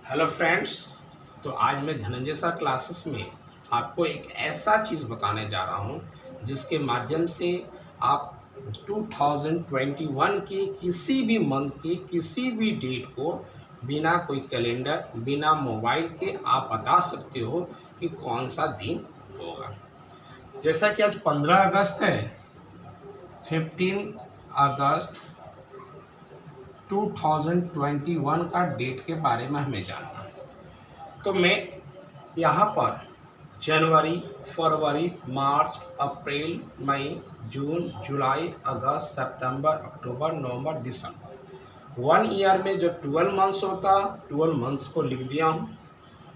Hello friends. तो आज मैं धनंजय सर क्लासेस में आपको एक ऐसा चीज़ बताने जा रहा हूँ जिसके माध्यम से आप 2021 के किसी भी मंथ के किसी भी डेट को बिना कोई कैलेंडर बिना मोबाइल के आप बता सकते हो कि कौन सा दिन होगा। जैसा कि आज 15 अगस्त है, 15 अगस्त 2021 का डेट के बारे में हमें जानना है। तो मैं यहाँ पर जनवरी, फरवरी, मार्च, अप्रैल, मई, जून, जुलाई, अगस्त, सितंबर, अक्टूबर, नवंबर, दिसंबर 1 ईयर में जो 12 मंथ्स होता 12 मंथ्स को लिख दिया हूँ।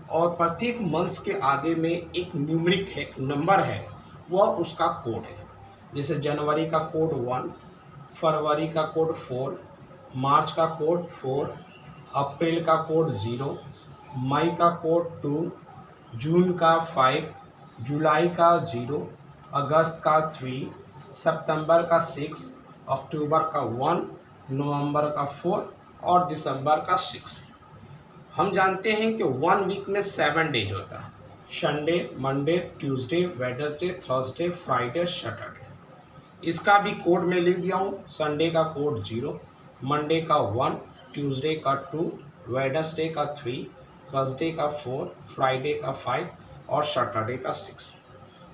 और प्रत्येक मंथ्स के आगे में एक न्यूमरिक है, एक नंबर है, वह उसका कोड है। जैसे जनवरी का कोड 1, फरवरी का कोड 4, मार्च का कोड 4, अप्रैल का कोड 0, मई का कोड 2, जून का 5, जुलाई का 0, अगस्त का 3, सितंबर का 6, अक्टूबर का 1, नवंबर का 4 और दिसंबर का 6। हम जानते हैं कि 1 वीक में 7 डेज होता है। Sunday, Monday, Tuesday, Wednesday, Thursday, Friday, Saturday. इसका भी कोड मैं लिख दिया हूँ। संडे का कोड 0, मंडे का 1, ट्यूसडे का 2, वेडनेसडे का 3, थर्सडे का 4, फ्राइडे का 5 और सैटरडे का 6।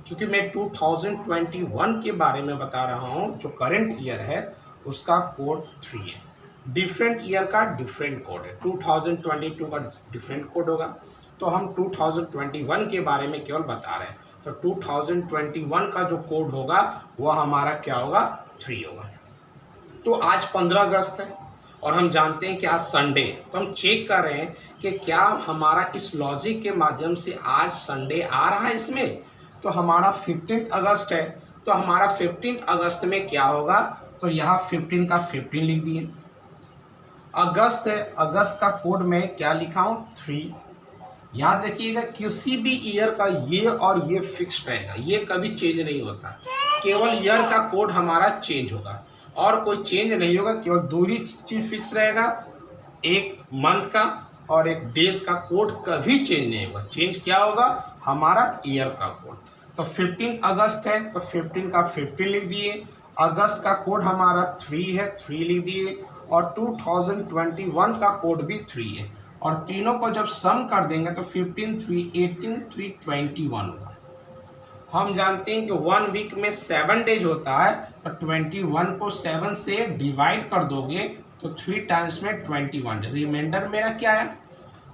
चूँकि मैं 2021 के बारे में बता रहा हूँ, जो करंट ईयर है उसका कोड 3 है। डिफरेंट ईयर का डिफरेंट कोड है। 2022 का डिफरेंट कोड होगा, तो हम 2021 के बारे में केवल बता रहे हैं। तो 2021 का जो कोड होगा वह हमारा क्या होगा, 3 होगा। तो आज 15 अगस्त है और हम जानते हैं कि आज संडे है। तो हम चेक कर रहे हैं कि क्या हमारा इस लॉजिक के माध्यम से आज संडे आ रहा है इसमें। तो हमारा 15 अगस्त है, तो हमारा 15 अगस्त में क्या होगा, तो यहाँ 15 का 15 लिख दिए। अगस्त है, अगस्त का कोड में क्या लिखा हूँ, 3। याद रखिएगा किसी भी ईयर का ये और ये फिक्स्ड रहेगा, ये कभी चेंज नहीं होता। केवल ईयर का कोड हमारा चेंज होगा और कोई चेंज नहीं होगा। केवल 2 ही चीज फिक्स रहेगा, एक मंथ का और एक डेज का कोड कभी चेंज नहीं होगा। चेंज क्या होगा, हमारा ईयर का कोड। तो 15 अगस्त है तो 15 का 15 लिख दिए। अगस्त का कोड हमारा 3 है, 3 लिख दिए। और 2021 का कोड भी 3 है। और तीनों को जब सम कर देंगे तो 15, 3, 18, 3, 21 होगा। हम जानते हैं कि 1 वीक में 7 डेज होता है, तो 21 को 7 से डिवाइड कर दोगे तो 3 टाइम्स में 21। रिमाइंडर मेरा क्या है,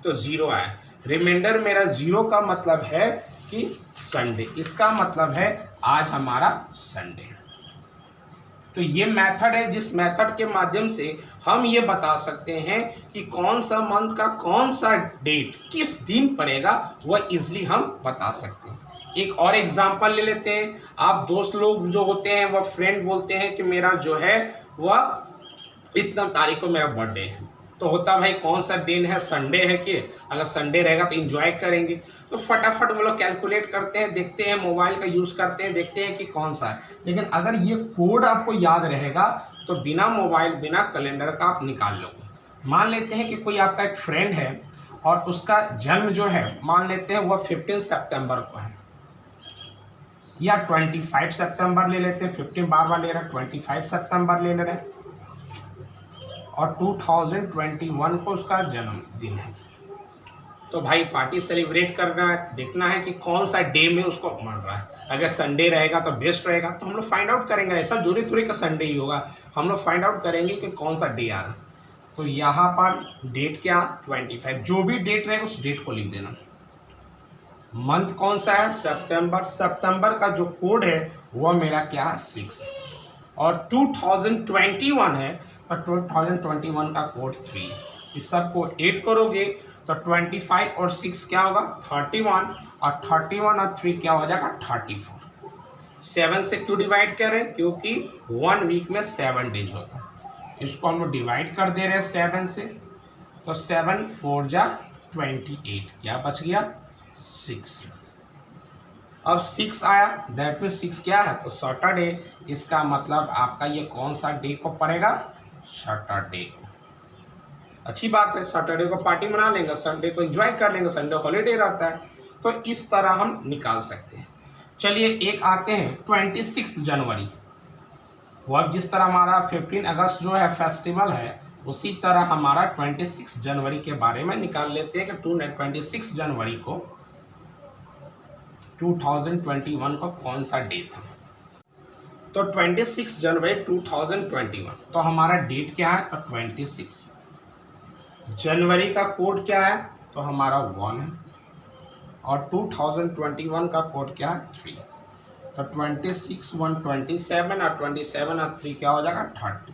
तो 0 आया। रिमाइंडर मेरा 0 का मतलब है कि संडे। इसका मतलब है आज हमारा संडे है। तो ये मेथड है जिस मेथड के माध्यम से हम ये बता सकते हैं कि कौन सा मंथ का कौन सा डेट किस दिन पड़ेगा, वह इजली हम बता सकते हैं। एक और एग्जांपल ले लेते हैं। आप दोस्त लोग जो होते हैं वह फ्रेंड बोलते हैं कि मेरा जो है वह इतना तारीख को मेरा बर्थडे है। तो होता भाई कौन सा दिन है, संडे है कि अगर संडे रहेगा तो एंजॉय करेंगे। तो फटाफट वो लोग कैलकुलेट करते हैं, देखते हैं, मोबाइल का यूज़ करते हैं, देखते हैं कि कौन सा है। लेकिन अगर ये कोड आपको याद रहेगा तो बिना मोबाइल बिना कैलेंडर का आप निकाल लोगे। मान लेते हैं कि कोई आपका एक फ्रेंड है और उसका जन्म जो है मान लेते हैं वह 15 सितंबर को है, या 25 सितंबर ले लेते हैं। 15 बार बार ले रहे हैं, 25 सितंबर ले रहे हैं। और 2021 को उसका जन्मदिन है। तो भाई पार्टी सेलिब्रेट करना है, देखना है कि कौन सा डे में उसको मन रहा है। अगर संडे रहेगा तो बेस्ट रहेगा, तो हम लोग फाइंड आउट करेंगे। ऐसा जरूरी थोड़ी का संडे ही होगा, हम लोग फाइंड आउट करेंगे कि कौन सा डे आ रहा है। तो यहाँ पर डेट क्या, 25। जो भी डेट रहेगा उस डेट को लिख देना। मंथ कौन सा है, सितंबर। सितंबर का जो कोड है वह मेरा क्या है, 6। और 2021 है तो 2021 का कोड 3। इस सब को 8 करोगे तो 25 और 6 क्या होगा, 31। और 31 और 3 क्या हो जाएगा, 34। 7 से क्यों डिवाइड करें, क्योंकि 1 वीक में 7 डेज होता है। इसको हम लोग डिवाइड कर दे रहे हैं 7 से। तो 7 4 जा 28, क्या बच गया, 6। अब 6 आया, दैट मीन 6 क्या है, तो सैटरडे। इसका मतलब आपका ये कौन सा डे को पड़ेगा, सैटरडे को। अच्छी बात है, सैटरडे को पार्टी मना लेंगे, संडे को एंजॉय कर लेंगे, संडे हॉलीडे रहता है, तो इस तरह हम निकाल सकते हैं। चलिए एक आते हैं 26 जनवरी। वो अब जिस तरह हमारा 15 अगस्त जो है फेस्टिवल है, उसी तरह हमारा 26 जनवरी के बारे में निकाल लेते हैं कि 26 जनवरी को 2021 को कौन सा डे था। तो 26 जनवरी 2021, तो हमारा डेट क्या है, तो 26। जनवरी का कोड क्या है, तो हमारा 1 है, और 2021 का कोड क्या है, 3। तो 26 1 27 और 27 और 3 क्या हो जाएगा, 30।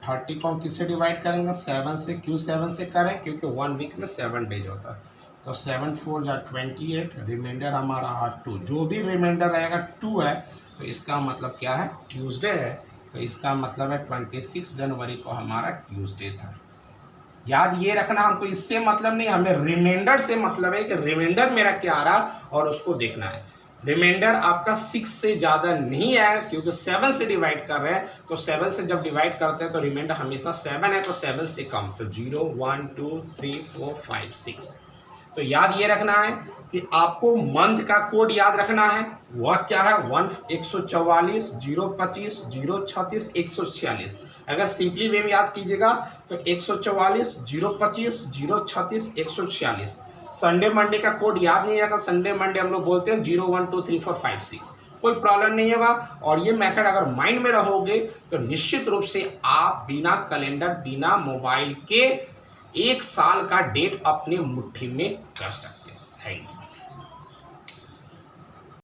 30 को हम किससे डिवाइड करेंगे, 7 से। क्यों 7 से करें, क्योंकि 1 वीक में 7 डेज होता है। तो 7 4 या 28, रिमाइंडर हमारा 2। जो भी रिमाइंडर रहेगा 2 है, तो इसका मतलब क्या है, ट्यूसडे है। तो इसका मतलब है 26 जनवरी को हमारा ट्यूसडे था। याद ये रखना, हमको इससे मतलब नहीं, हमें रिमाइंडर से मतलब है कि रिमाइंडर मेरा क्या आ रहा और उसको देखना है। रिमाइंडर आपका 6 से ज़्यादा नहीं आया, क्योंकि 7 से डिवाइड कर रहे हैं, तो 7 से जब डिवाइड करते हैं तो रिमाइंडर हमेशा 7 है, तो 7 से कम, तो 0 1 2 3 4 5 6। तो याद ये रखना है कि आपको मंथ का कोड याद रखना है। वह क्या है, 144 025 036 146। अगर सिंपली वे में याद कीजिएगा तो 144 025 036 146। संडे मंडे का कोड याद नहीं रहेगा, संडे मंडे हम लोग बोलते हैं 0 1 2 3 4 5 6। कोई प्रॉब्लम नहीं होगा। और ये मेथड अगर माइंड में रहोगे तो निश्चित रूप से आप बिना कैलेंडर, बिना मोबाइल के 1 साल का डेट अपने मुट्ठी में कर सकते हैं। Thank you.